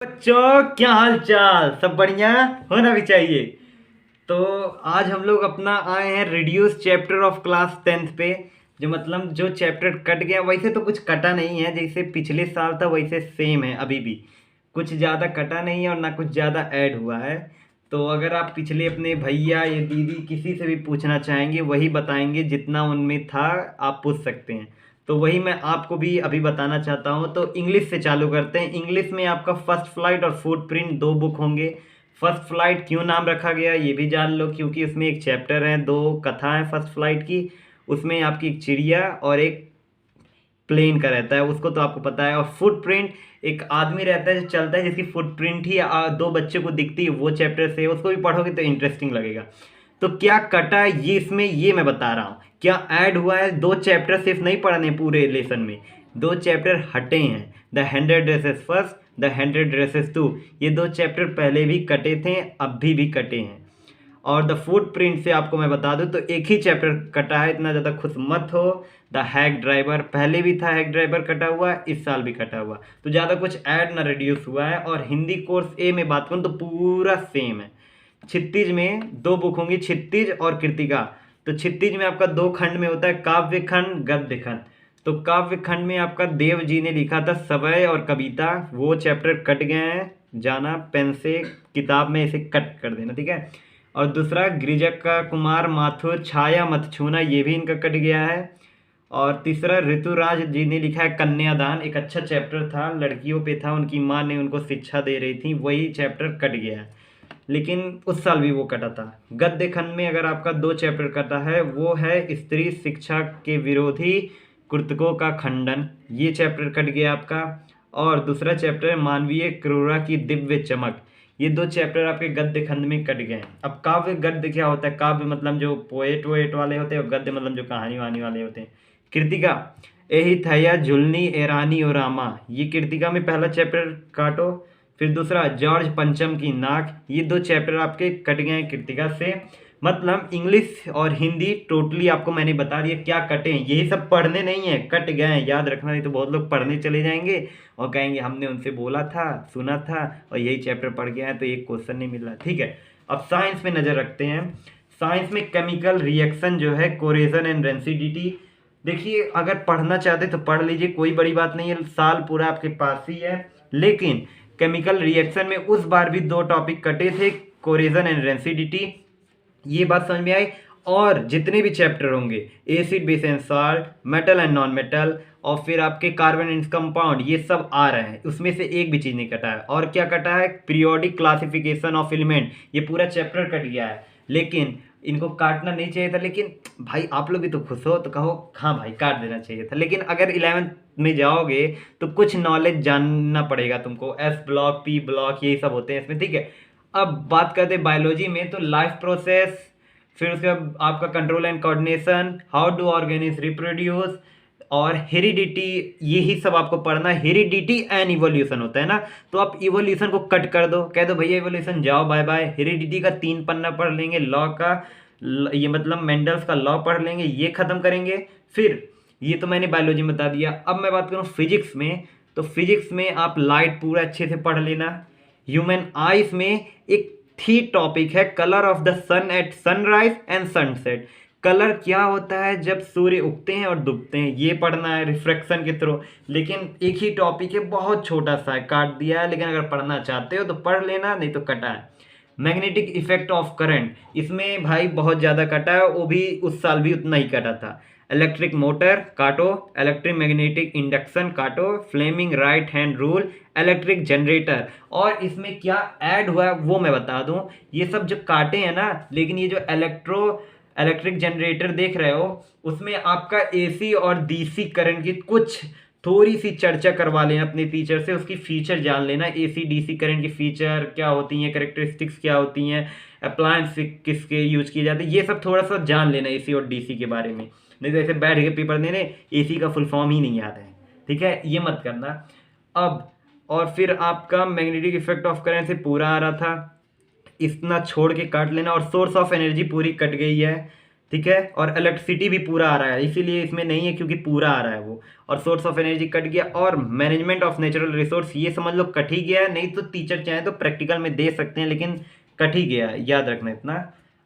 बच्चों, क्या हाल चाल? सब बढ़िया होना भी चाहिए। तो आज हम लोग अपना आए हैं reduce chapter of class 10th पे। जो मतलब जो चैप्टर कट गया, वैसे तो कुछ कटा नहीं है, जैसे पिछले साल था वैसे सेम है अभी भी। कुछ ज़्यादा कटा नहीं है और ना कुछ ज़्यादा ऐड हुआ है। तो अगर आप पिछले अपने भैया या दीदी किसी से भी पूछना चाहेंगे, वही बताएंगे, जितना उनमें था आप पूछ सकते हैं। तो वही मैं आपको भी अभी बताना चाहता हूँ। तो इंग्लिश से चालू करते हैं। इंग्लिश में आपका फर्स्ट फ्लाइट और फुटप्रिंट दो बुक होंगे। फर्स्ट फ्लाइट क्यों नाम रखा गया ये भी जान लो, क्योंकि उसमें एक चैप्टर है, दो कथा है फर्स्ट फ्लाइट की। उसमें आपकी एक चिड़िया और एक प्लेन का रहता है, उसको तो आपको पता है। और फुटप्रिंट, एक आदमी रहता है जो चलता है जिसकी फुटप्रिंट ही दो बच्चे को दिखती है, वो चैप्टर से उसको भी पढ़ोगे तो इंटरेस्टिंग लगेगा। तो क्या कटा है ये इसमें, ये मैं बता रहा हूँ। क्या ऐड हुआ है, दो चैप्टर सिर्फ नहीं पढ़ने पूरे लेसन में, दो चैप्टर हटे हैं। The 100 dresses first, the 100 dresses 2, ये दो चैप्टर पहले भी कटे थे, अभी भी कटे हैं। और द फुटप्रिंट से आपको मैं बता दूं तो एक ही चैप्टर कटा है, इतना ज़्यादा खुश मत हो। द हैक ड्राइवर पहले भी था, हैक ड्राइवर कटा हुआ, इस साल भी कटा हुआ। तो ज़्यादा कुछ ऐड ना रिड्यूस हुआ है। और हिंदी कोर्स ए में बात करूँ तो पूरा सेम है। क्षितिज में दो बुक होंगी, क्षितिज और कृतिका। तो क्षितिज में आपका दो खंड में होता है, काव्य खंड, गद्य खंड। तो काव्य खंड में आपका देव जी ने लिखा था सवय और कविता, वो चैप्टर कट गए हैं। जाना पेन से किताब में इसे कट कर देना, ठीक है। और दूसरा गिरिजा का कुमार माथुर छाया मत छूना, ये भी इनका कट गया है। और तीसरा ऋतुराज जी ने लिखा है कन्यादान, एक अच्छा चैप्टर था, लड़कियों पे था, उनकी माँ ने उनको शिक्षा दे रही थी, वही चैप्टर कट गया है, लेकिन उस साल भी वो कटा था। गद्य खंड में अगर आपका दो चैप्टर कटा है, वो है स्त्री शिक्षा के विरोधी कृतकों का खंडन, ये चैप्टर कट गया आपका। और दूसरा चैप्टर है मानवीय क्रूरता की दिव्य चमक, ये दो चैप्टर आपके गद्य खंड में कट गए हैं। अब काव्य गद्य क्या होता है? काव्य मतलब जो पोएट वोएट वाले होते हैं, और गद्य मतलब जो कहानी वहानी वाले होते हैं। कृतिका, यही थैया झुलनी एरानी और रामा, ये कृतिका में पहला चैप्टर काटो। फिर दूसरा जॉर्ज पंचम की नाक, ये दो चैप्टर आपके कट गए हैं कृतिका से। मतलब इंग्लिश और हिंदी टोटली आपको मैंने बता दिया क्या कटे हैं। यही सब पढ़ने नहीं है, कट गए हैं, याद रखना, नहीं तो बहुत लोग पढ़ने चले जाएंगे और कहेंगे हमने उनसे बोला था, सुना था, और यही चैप्टर पढ़ गया है तो एक क्वेश्चन नहीं मिल रहा, ठीक है। अब साइंस में नज़र रखते हैं। साइंस में केमिकल रिएक्शन जो है, कोरेजन एंड रेंसिडिटी, देखिए अगर पढ़ना चाहते तो पढ़ लीजिए, कोई बड़ी बात नहीं है, साल पूरा आपके पास ही है। लेकिन केमिकल रिएक्शन में उस बार भी दो टॉपिक कटे थे, कोरेजन एंड रेंसिडिटी, ये बात समझ में आई। और जितने भी चैप्टर होंगे, acid base and salt, metal and non metal, और फिर आपके कार्बन एंड कंपाउंड, ये सब आ रहे हैं, उसमें से एक भी चीज़ नहीं कटा है। और क्या कटा है? पीरियोडिक क्लासिफिकेशन ऑफ एलिमेंट, ये पूरा चैप्टर कट गया है। लेकिन इनको काटना नहीं चाहिए था, लेकिन भाई आप लोग भी तो खुश हो तो कहो हाँ भाई काट देना चाहिए था। लेकिन अगर 11th में जाओगे तो कुछ नॉलेज जानना पड़ेगा तुमको, एस ब्लॉक, पी ब्लॉक, यही सब होते हैं इसमें, ठीक है। अब बात करते हैं बायोलॉजी में, तो लाइफ प्रोसेस, फिर उसके बाद आपका control and coordination, how do organisms reproduce, और हेरिडिटी, यही सब आपको पढ़ना है। हेरिडिटी एंड इवोल्यूशन होता है ना, तो आप इवोल्यूशन को कट कर दो, कह दो भैया इवोल्यूशन जाओ बाय बाय। हेरिडिटी का 3 पन्ना पढ़ लेंगे, लॉ का, ये मतलब मेंडल्स का लॉ पढ़ लेंगे, ये खत्म करेंगे। फिर ये तो मैंने बायोलॉजी में बता दिया। अब मैं बात करूँ फिजिक्स में, तो फिजिक्स में आप लाइट पूरा अच्छे से पढ़ लेना। ह्यूमन आइज में एक थी टॉपिक है, colour of the sun at sunrise and sunset, colour क्या होता है जब सूर्य उगते हैं और डूबते हैं, ये पढ़ना है रिफ्रैक्शन के थ्रू। लेकिन एक ही टॉपिक है, बहुत छोटा सा है, काट दिया है, लेकिन अगर पढ़ना चाहते हो तो पढ़ लेना, नहीं तो कटा है। मैग्नेटिक इफेक्ट ऑफ करंट, इसमें भाई बहुत ज़्यादा कटा है, वो भी उस साल भी उतना ही कटा था। इलेक्ट्रिक मोटर काटो, इलेक्ट्रिक मैग्नेटिक इंडक्शन काटो, Fleming right hand rule, electric generator. और इसमें क्या ऐड हुआ है वो मैं बता दूं, ये सब जो काटे हैं ना, लेकिन ये जो इलेक्ट्रिक जनरेटर देख रहे हो, उसमें आपका एसी और डीसी करंट की कुछ थोड़ी सी चर्चा करवा लेना अपने टीचर से, उसकी फीचर जान लेना, एसी डीसी करंट की फीचर क्या होती हैं, करेक्टरिस्टिक्स क्या होती हैं, अप्लायंस किसके यूज किए जाते हैं, ये सब थोड़ा सा जान लेना एसी और डीसी के बारे में। नहीं तो ऐसे बैठ के पेपर देने, एसी का फुल फॉर्म ही नहीं याद है, ठीक है, ये मत करना। अब और फिर आपका मैग्नेटिक इफेक्ट ऑफ करंट से पूरा आ रहा था, इतना छोड़ के काट लेना। और सोर्स ऑफ एनर्जी पूरी कट गई है, ठीक है। और इलेक्ट्रिसिटी भी पूरा आ रहा है, इसीलिए इसमें नहीं है क्योंकि पूरा आ रहा है वो। और सोर्स ऑफ एनर्जी कट गया, और मैनेजमेंट ऑफ नेचुरल रिसोर्स ये समझ लो कट ही गया है। नहीं तो टीचर चाहे तो प्रैक्टिकल में दे सकते हैं, लेकिन कट ही गया है, याद रखना इतना।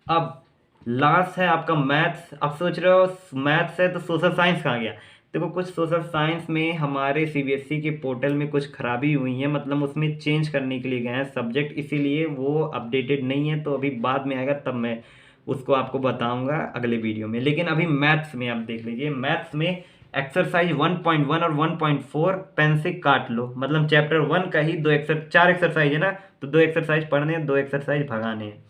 अब लास्ट है आपका मैथ्स। अब सोच रहे हो मैथ्स है तो सोशल साइंस कहाँ गया। देखो कुछ सोशल साइंस में हमारे सीबीएसई के पोर्टल में कुछ खराबी हुई है, मतलब उसमें चेंज करने के लिए गए हैं सब्जेक्ट, इसीलिए वो अपडेटेड नहीं है। तो अभी बाद में आएगा तब मैं उसको आपको बताऊंगा अगले वीडियो में। लेकिन अभी मैथ्स में आप देख लीजिए, मैथ्स में एक्सरसाइज 1.1 और 1.4 पेन से काट लो। मतलब चैप्टर 1 का ही चार एक्सरसाइज है ना, तो 2 एक्सरसाइज पढ़ने हैं, 2 एक्सरसाइज भगाने हैं।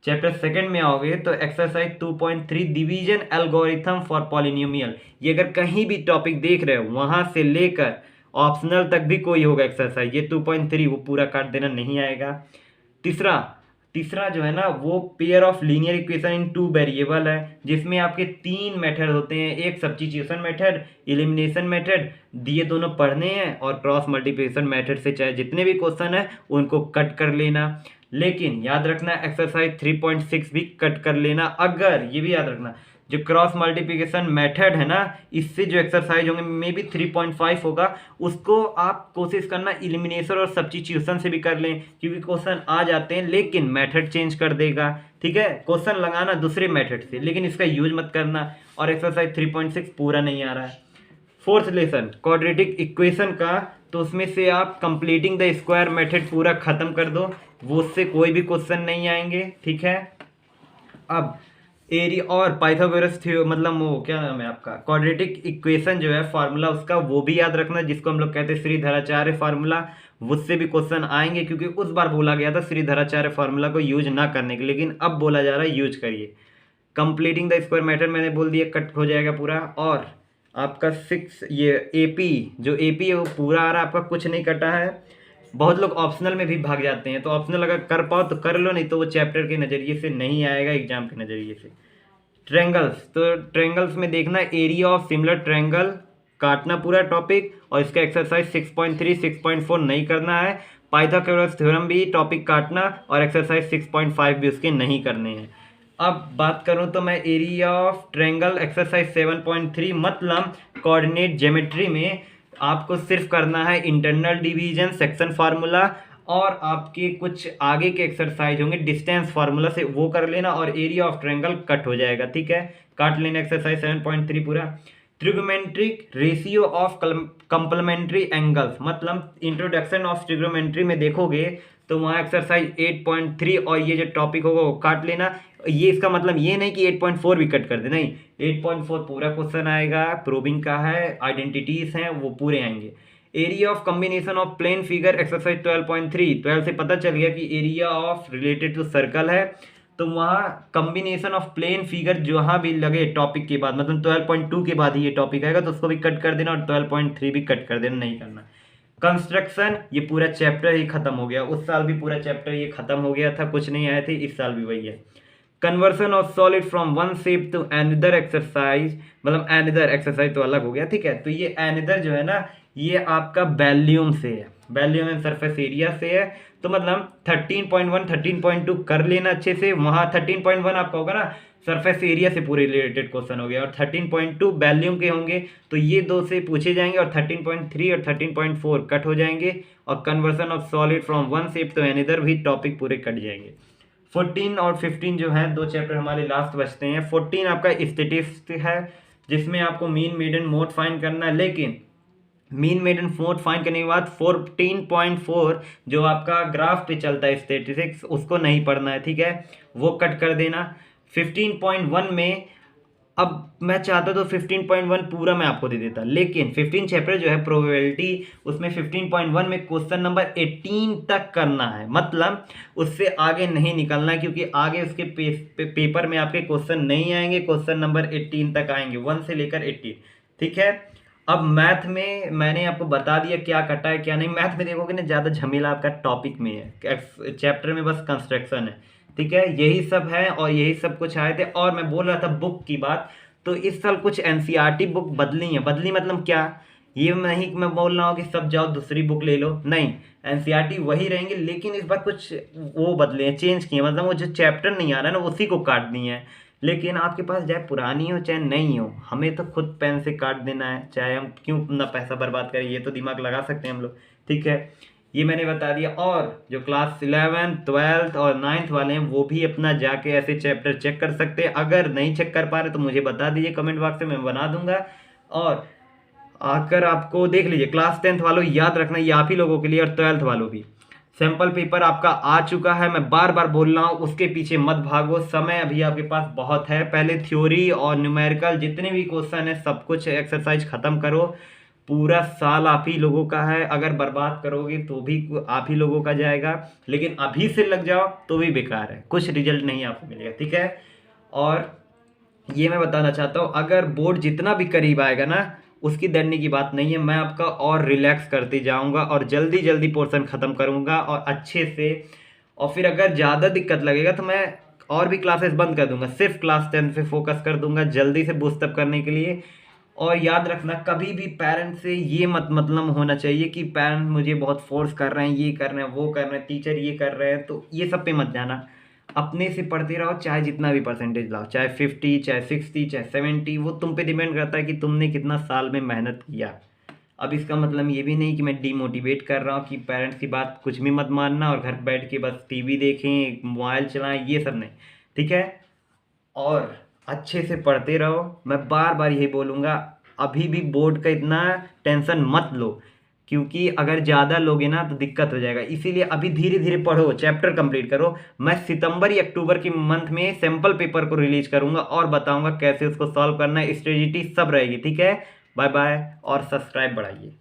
चैप्टर सेकंड में आओगे तो exercise 2.3 division algorithm for polynomial. ये अगर कहीं भी टॉपिक देख रहे हो वहां से लेकर ऑप्शनल तक भी कोई होगा एक्सरसाइज, ये 2.3 वो पूरा काट देना नहीं आएगा। तीसरा तीसरा जो है ना वो pair of linear equation in 2 variable है, जिसमें आपके 3 मेथड होते हैं, एक सब्स्टिट्यूशन मेथड, एलिमिनेशन मेथड, दिए दोनों पढ़ने हैं, और क्रॉस मल्टीप्लिकेशन मेथड से चाहे जितने भी क्वेश्चन है उनको कट कर लेना। लेकिन याद रखना एक्सरसाइज 3.6 भी कट कर लेना। अगर ये भी याद रखना जो क्रॉस मल्टीप्लिकेशन मेथड है ना, इससे जो एक्सरसाइज होंगे मे बी 3.5 होगा, उसको आप कोशिश करना इलिमिनेशन और सब्स्टिट्यूशन से भी कर लें, क्योंकि क्वेश्चन आ जाते हैं लेकिन मेथड चेंज कर देगा। ठीक है, क्वेश्चन लगाना दूसरे मेथड से, लेकिन इसका यूज मत करना। और एक्सरसाइज 3.6 पूरा नहीं आ रहा है। फोर्थ लेसन क्वाड्रेटिक इक्वेशन का, तो उसमें से आप कंप्लीटिंग द स्क्वायर मेथड पूरा खत्म कर दो, वो उससे कोई भी क्वेश्चन नहीं आएंगे। ठीक है, अब एरिया और पाइथागोरस थ्योरम, मतलब वो क्या नाम है आपका, क्वाड्रेटिक इक्वेशन जो है फार्मूला उसका, वो भी याद रखना, जिसको हम लोग कहते हैं श्रीधराचार्य फार्मूला। उससे भी क्वेश्चन आएंगे, क्योंकि उस बार बोला गया था श्रीधराचार्य फार्मूला को यूज ना करने के, लेकिन अब बोला जा रहा है यूज करिए। कंप्लीटिंग द स्क्वायर मेथड मैंने बोल दिया, कट हो जाएगा पूरा। और आपका 6 ये एपी, जो एपी है वो पूरा आ रहा है आपका, कुछ नहीं कटा है। बहुत लोग ऑप्शनल में भी भाग जाते हैं, तो ऑप्शनल अगर कर पाओ तो कर लो, नहीं तो वो चैप्टर के नज़रिए से नहीं आएगा, एग्जाम के नज़रिए से। ट्रेंगल्स, तो ट्रेंगल्स में देखना एरिया ऑफ सिमिलर ट्रेंगल, काटना पूरा टॉपिक, और इसका एक्सरसाइज 6.3 6.4 नहीं करना है। पाइथागोरस थ्योरम भी टॉपिक काटना, और एक्सरसाइज 6.5 भी उसके नहीं करने हैं। अब बात करूं तो मैं एरिया ऑफ ट्रेंगल एक्सरसाइज 7.3 मतलब कोऑर्डिनेट ज्योमेट्री में आपको सिर्फ करना है इंटरनल डिवीजन, सेक्शन फार्मूला, और आपके कुछ आगे के एक्सरसाइज होंगे डिस्टेंस फार्मूला से, वो कर लेना, और एरिया ऑफ ट्रायंगल कट हो जाएगा। ठीक है, काट लेना एक्सरसाइज 7.3 पूरा। Trigonometric ratio of complementary angles, मतलब इंट्रोडक्शन ऑफ ट्रिग्नोमेट्री में देखोगे तो वहाँ एक्सरसाइज 8.3 और ये जो टॉपिक होगा वो काट लेना। ये इसका मतलब ये नहीं कि 8.4 भी कट कर दे, नहीं, 8.4 पूरा क्वेश्चन आएगा, प्रूविंग का है, आइडेंटिटीज हैं वो पूरे आएंगे। Area of combination of plane figure exercise 12.3, 12 से पता चल गया कि area of related to circle है, तो वहाँ कॉम्बिनेशन ऑफ प्लेन फिगर जहाँ भी लगे टॉपिक के बाद, मतलब 12.2 के बाद ही ये टॉपिक आएगा, तो उसको भी कट कर देना, और 12.3 भी कट कर देना, नहीं करना। कंस्ट्रक्शन, ये पूरा चैप्टर ही खत्म हो गया, उस साल भी पूरा चैप्टर ये खत्म हो गया था, कुछ नहीं आए थे, इस साल भी वही है। Conversion of solid from one shape to another exercise, मतलब एनदर एक्सरसाइज तो अलग हो गया। ठीक है, तो ये एनदर जो है ना ये आपका वॉल्यूम से है, वॉल्यूम एंड सरफेस एरिया से है, तो मतलब 13.1 13.2 कर लेना अच्छे से। वहाँ 13.1 आपका होगा ना सरफेस एरिया से पूरे रिलेटेड क्वेश्चन हो गया, और 13.2 वॉल्यूम के होंगे, तो ये दो से पूछे जाएंगे, और 13.3 और 13.4 कट हो जाएंगे, और conversion of solid from one shape to another भी टॉपिक पूरे कट जाएंगे। 14 और 15 जो है दो चैप्टर हमारे लास्ट बचते हैं। 14 आपका स्टैटिस्टिक्स है, जिसमें आपको मीन मेडन मोड फाइंड करना है, लेकिन मीन मेडन मोड फाइंड करने के बाद 14.4 जो आपका ग्राफ पे चलता है स्टैटिस्टिक्स, उसको नहीं पढ़ना है। ठीक है, वो कट कर देना। 15.1 में अब मैं चाहता तो 15.1 पूरा मैं आपको दे देता, लेकिन 15 चैप्टर जो है प्रोबेबिलिटी, उसमें 15.1 में क्वेश्चन नंबर 18 तक करना है, मतलब उससे आगे नहीं निकलना है, क्योंकि आगे उसके पेपर में आपके क्वेश्चन नहीं आएंगे, क्वेश्चन नंबर 18 तक आएंगे, 1 से लेकर 18। ठीक है, अब मैथ में मैंने आपको बता दिया क्या कटा है क्या नहीं। मैथ में देखोगे ना ज़्यादा झमेला आपका टॉपिक में है, चैप्टर में बस कंस्ट्रक्शन है। ठीक है, यही सब है, और यही सब कुछ आए थे। और मैं बोल रहा था बुक की बात, तो इस साल कुछ एनसीईआरटी बुक बदली है। बदली मतलब क्या, ये नहीं मैं बोल रहा हूँ कि सब जाओ दूसरी बुक ले लो, नहीं, एनसीईआरटी वही रहेंगे, लेकिन इस बार कुछ वो बदले हैं, चेंज किए, मतलब वो जो चैप्टर नहीं आ रहा है ना उसी को काट दिए हैं। लेकिन आपके पास चाहे पुरानी हो चाहे नई हो, हमें तो खुद पेन से काट देना है, चाहे हम क्यों अपना पैसा बर्बाद करें, ये तो दिमाग लगा सकते हैं हम लोग। ठीक है, ये मैंने बता दिया। और जो क्लास 11, 12 और 9th वाले हैं वो भी अपना जाके ऐसे चैप्टर चेक कर सकते हैं। अगर नहीं चेक कर पा रहे तो मुझे बता दीजिए कमेंट बॉक्स में, मैं बना दूंगा। और आकर आपको देख लीजिए, क्लास 10th वालों याद रखना ये आप ही लोगों के लिए, और 12th वालों भी, सैंपल पेपर आपका आ चुका है। मैं बार बार बोल रहा हूँ, उसके पीछे मत भागो, समय अभी आपके पास बहुत है। पहले थ्योरी और न्यूमेरिकल जितने भी क्वेश्चन है सब कुछ एक्सरसाइज खत्म करो। पूरा साल आप ही लोगों का है, अगर बर्बाद करोगे तो भी आप ही लोगों का जाएगा, लेकिन अभी से लग जाओ तो भी बेकार है, कुछ रिजल्ट नहीं आपको मिलेगा। ठीक है, और ये मैं बताना चाहता हूँ, अगर बोर्ड जितना भी करीब आएगा ना, उसकी डरने की बात नहीं है, मैं आपका और रिलैक्स करते जाऊंगा और जल्दी जल्दी पोर्शन ख़त्म करूंगा और अच्छे से। और फिर अगर ज़्यादा दिक्कत लगेगा तो मैं और भी क्लासेस बंद कर दूंगा, सिर्फ क्लास 10 पे फोकस कर दूंगा जल्दी से बूस्टअप करने के लिए। और याद रखना, कभी भी पेरेंट्स से ये मतलब होना चाहिए कि पेरेंट्स मुझे बहुत फोर्स कर रहे हैं, ये कर रहे हैं, वो कर रहे हैं, टीचर ये कर रहे हैं, तो ये सब पे मत जाना। अपने से पढ़ते रहो, चाहे जितना भी परसेंटेज लाओ, चाहे 50, चाहे 60, चाहे 70, वो तुम पे डिपेंड करता है कि तुमने कितना साल में मेहनत किया। अब इसका मतलब ये भी नहीं कि मैं डीमोटिवेट कर रहा हूँ कि पेरेंट्स की बात कुछ भी मत मानना और घर बैठ के बस टीवी देखें, मोबाइल चलाएं, ये सब नहीं। ठीक है, और अच्छे से पढ़ते रहो। मैं बार बार यही बोलूँगा, अभी भी बोर्ड का इतना टेंशन मत लो, क्योंकि अगर ज़्यादा लोगे ना तो दिक्कत हो जाएगा। इसीलिए अभी धीरे धीरे पढ़ो, चैप्टर कंप्लीट करो। मैं सितंबर या अक्टूबर के मंथ में सैम्पल पेपर को रिलीज करूँगा और बताऊँगा कैसे उसको सॉल्व करना है, स्ट्रेटेजी सब रहेगी। ठीक है, बाय बाय, और सब्सक्राइब बढ़ाइए।